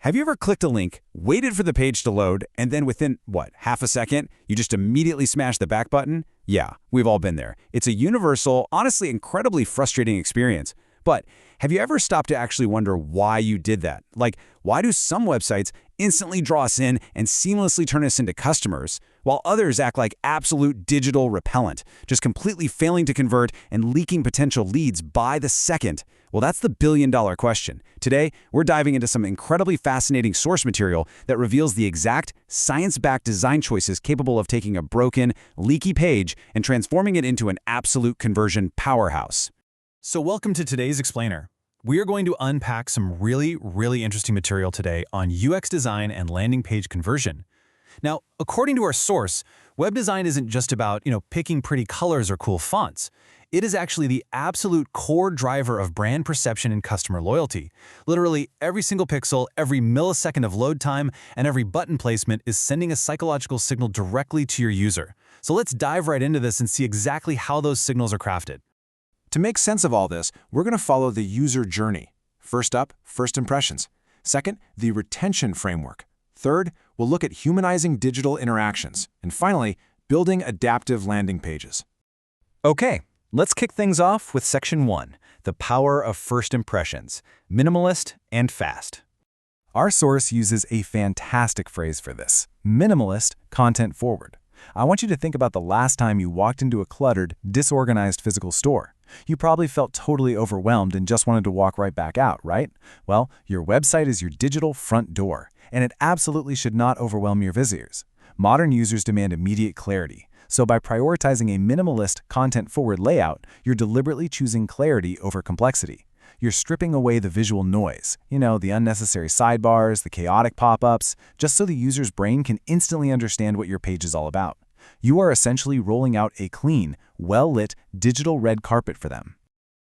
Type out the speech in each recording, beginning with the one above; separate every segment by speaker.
Speaker 1: Have you ever clicked a link, waited for the page to load, and then within, half a second, you just immediately smash the back button? Yeah, we've all been there. It's a universal, honestly incredibly frustrating experience. But have you ever stopped to actually wonder why you did that? Like, why do some websites instantly draw us in and seamlessly turn us into customers, while others act like absolute digital repellent, just completely failing to convert and leaking potential leads by the second? Well, that's the billion-dollar question. Today, we're diving into some incredibly fascinating source material that reveals the exact science-backed design choices capable of taking a broken, leaky page and transforming it into an absolute conversion powerhouse.
Speaker 2: So welcome to today's Explainer. We are going to unpack some really interesting material today on UX design and landing page conversion. Now, according to our source, web design isn't just about, picking pretty colors or cool fonts. It is actually the absolute core driver of brand perception and customer loyalty. Literally, every single pixel, every millisecond of load time, and every button placement is sending a psychological signal directly to your user. So let's dive right into this and see exactly how those signals are crafted.
Speaker 3: To make sense of all this, we're going to follow the user journey. First up, first impressions. Second, the retention framework. Third, we'll look at humanizing digital interactions. And finally, building adaptive landing pages.
Speaker 1: Okay, let's kick things off with Section 1, the power of first impressions, minimalist and fast.
Speaker 3: Our source uses a fantastic phrase for this: minimalist, content forward. I want you to think about the last time you walked into a cluttered, disorganized physical store. You probably felt totally overwhelmed and just wanted to walk right back out, right? Well, your website is your digital front door, and it absolutely should not overwhelm your visitors. Modern users demand immediate clarity, so by prioritizing a minimalist, content-forward layout, you're deliberately choosing clarity over complexity. You're stripping away the visual noise, the unnecessary sidebars, the chaotic pop-ups, just so the user's brain can instantly understand what your page is all about. You are essentially rolling out a clean, well-lit digital red carpet for them.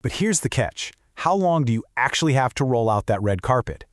Speaker 2: But here's the catch. How long do you actually have to roll out that red carpet?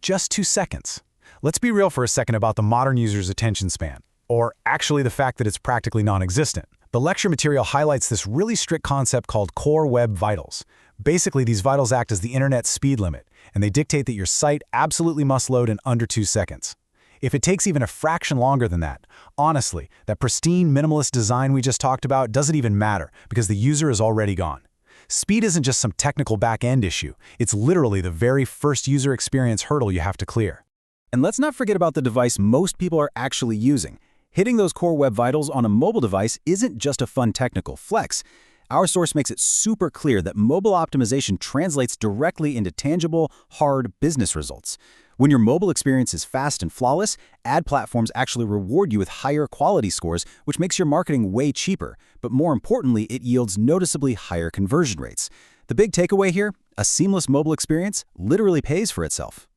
Speaker 2: Just 2 seconds. Let's be real for a second about the modern user's attention span, or actually the fact that it's practically non-existent. The lecture material highlights this really strict concept called Core Web Vitals. Basically, these vitals act as the internet's speed limit, and they dictate that your site absolutely must load in under 2 seconds. If it takes even a fraction longer than that, honestly, that pristine minimalist design we just talked about doesn't even matter because the user is already gone. Speed isn't just some technical back-end issue. It's literally the very first user experience hurdle you have to clear.
Speaker 1: And let's not forget about the device most people are actually using. Hitting those Core Web Vitals on a mobile device isn't just a fun technical flex. Our source makes it super clear that mobile optimization translates directly into tangible, hard business results. When your mobile experience is fast and flawless, ad platforms actually reward you with higher quality scores, which makes your marketing way cheaper. But more importantly, it yields noticeably higher conversion rates. The big takeaway here, a seamless mobile experience literally pays for itself.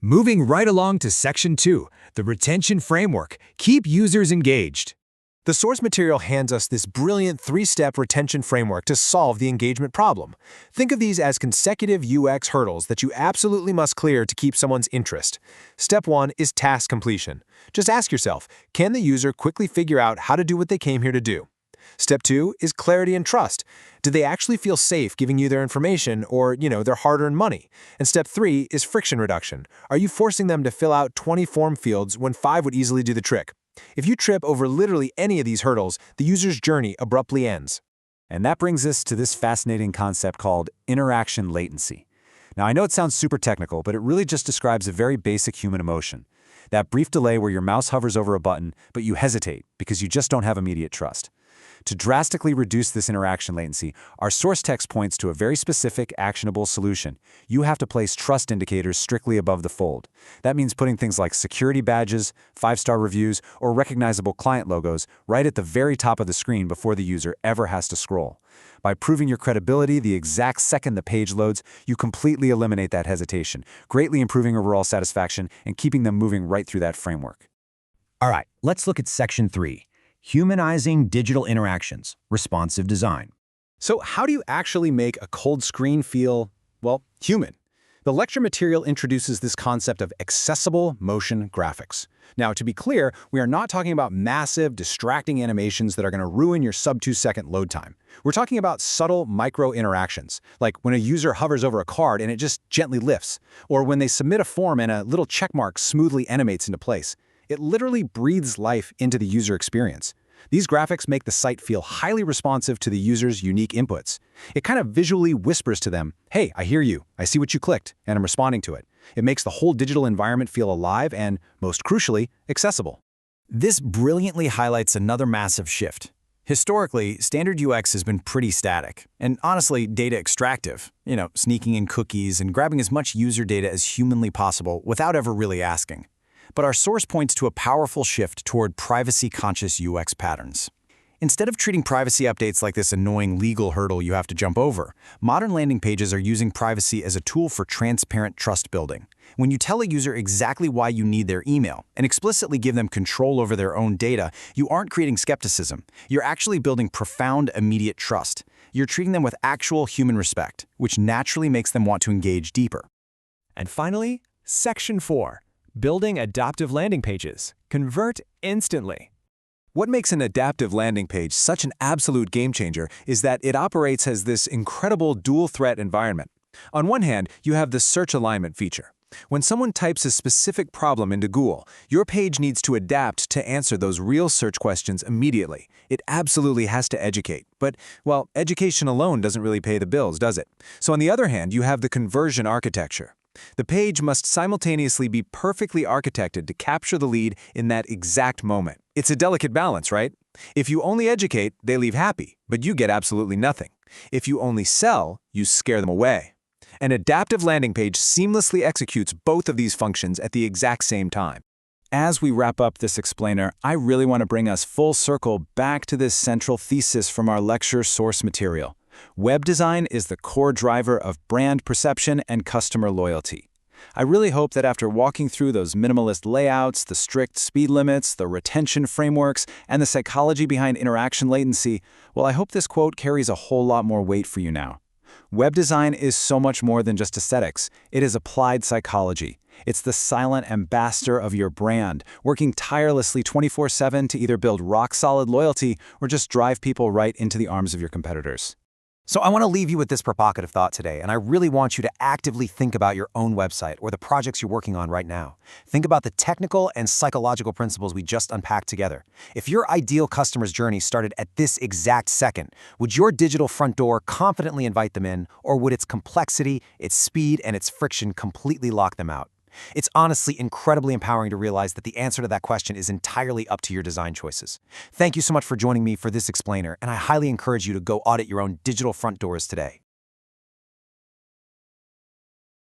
Speaker 4: Moving right along to Section 2, the retention framework. Keep users engaged.
Speaker 5: The source material hands us this brilliant 3-step retention framework to solve the engagement problem. Think of these as consecutive UX hurdles that you absolutely must clear to keep someone's interest. Step 1 is task completion. Just ask yourself, can the user quickly figure out how to do what they came here to do? Step 2 is clarity and trust. Do they actually feel safe giving you their information or, their hard-earned money? And Step 3 is friction reduction. Are you forcing them to fill out 20 form fields when 5 would easily do the trick? If you trip over literally any of these hurdles, the user's journey abruptly ends.
Speaker 1: And that brings us to this fascinating concept called interaction latency. Now, I know it sounds super technical, but it really just describes a very basic human emotion. That brief delay where your mouse hovers over a button, but you hesitate because you just don't have immediate trust. To drastically reduce this interaction latency, our source text points to a very specific, actionable solution. You have to place trust indicators strictly above the fold. That means putting things like security badges, 5-star reviews, or recognizable client logos right at the very top of the screen before the user ever has to scroll. By proving your credibility the exact second the page loads, you completely eliminate that hesitation, greatly improving overall satisfaction and keeping them moving right through that framework.
Speaker 6: All right, let's look at Section 3. Humanizing digital interactions, responsive design.
Speaker 1: So how do you actually make a cold screen feel, human?
Speaker 2: The lecture material introduces this concept of accessible motion graphics. Now, to be clear, we are not talking about massive, distracting animations that are going to ruin your sub-2-second load time. We're talking about subtle micro-interactions, like when a user hovers over a card and it just gently lifts, or when they submit a form and a little checkmark smoothly animates into place. It literally breathes life into the user experience. These graphics make the site feel highly responsive to the user's unique inputs. It kind of visually whispers to them, "Hey, I hear you, I see what you clicked, and I'm responding to it." It makes the whole digital environment feel alive and, most crucially, accessible.
Speaker 6: This brilliantly highlights another massive shift. Historically, standard UX has been pretty static, and honestly, data extractive, sneaking in cookies and grabbing as much user data as humanly possible without ever really asking. But our source points to a powerful shift toward privacy-conscious UX patterns. Instead of treating privacy updates like this annoying legal hurdle you have to jump over, modern landing pages are using privacy as a tool for transparent trust building. When you tell a user exactly why you need their email and explicitly give them control over their own data, you aren't creating skepticism. You're actually building profound, immediate trust. You're treating them with actual human respect, which naturally makes them want to engage deeper.
Speaker 4: And finally, Section 4. Building adaptive landing pages. Convert instantly.
Speaker 1: What makes an adaptive landing page such an absolute game-changer is that it operates as this incredible dual-threat environment. On one hand, you have the search alignment feature. When someone types a specific problem into Google, your page needs to adapt to answer those real search questions immediately. It absolutely has to educate. But, well, education alone doesn't really pay the bills, does it? So on the other hand, you have the conversion architecture. The page must simultaneously be perfectly architected to capture the lead in that exact moment. It's a delicate balance, right? If you only educate, they leave happy, but you get absolutely nothing. If you only sell, you scare them away. An adaptive landing page seamlessly executes both of these functions at the exact same time.
Speaker 3: As we wrap up this explainer, I really want to bring us full circle back to this central thesis from our lecture source material. Web design is the core driver of brand perception and customer loyalty. I really hope that after walking through those minimalist layouts, the strict speed limits, the retention frameworks, and the psychology behind interaction latency, well, I hope this quote carries a whole lot more weight for you now. Web design is so much more than just aesthetics. It is applied psychology. It's the silent ambassador of your brand, working tirelessly 24/7 to either build rock-solid loyalty or just drive people right into the arms of your competitors.
Speaker 6: So I want to leave you with this provocative thought today, and I really want you to actively think about your own website or the projects you're working on right now. Think about the technical and psychological principles we just unpacked together. If your ideal customer's journey started at this exact second, would your digital front door confidently invite them in, or would its complexity, its speed, and its friction completely lock them out? It's honestly incredibly empowering to realize that the answer to that question is entirely up to your design choices. Thank you so much for joining me for this explainer, and I highly encourage you to go audit your own digital front doors today.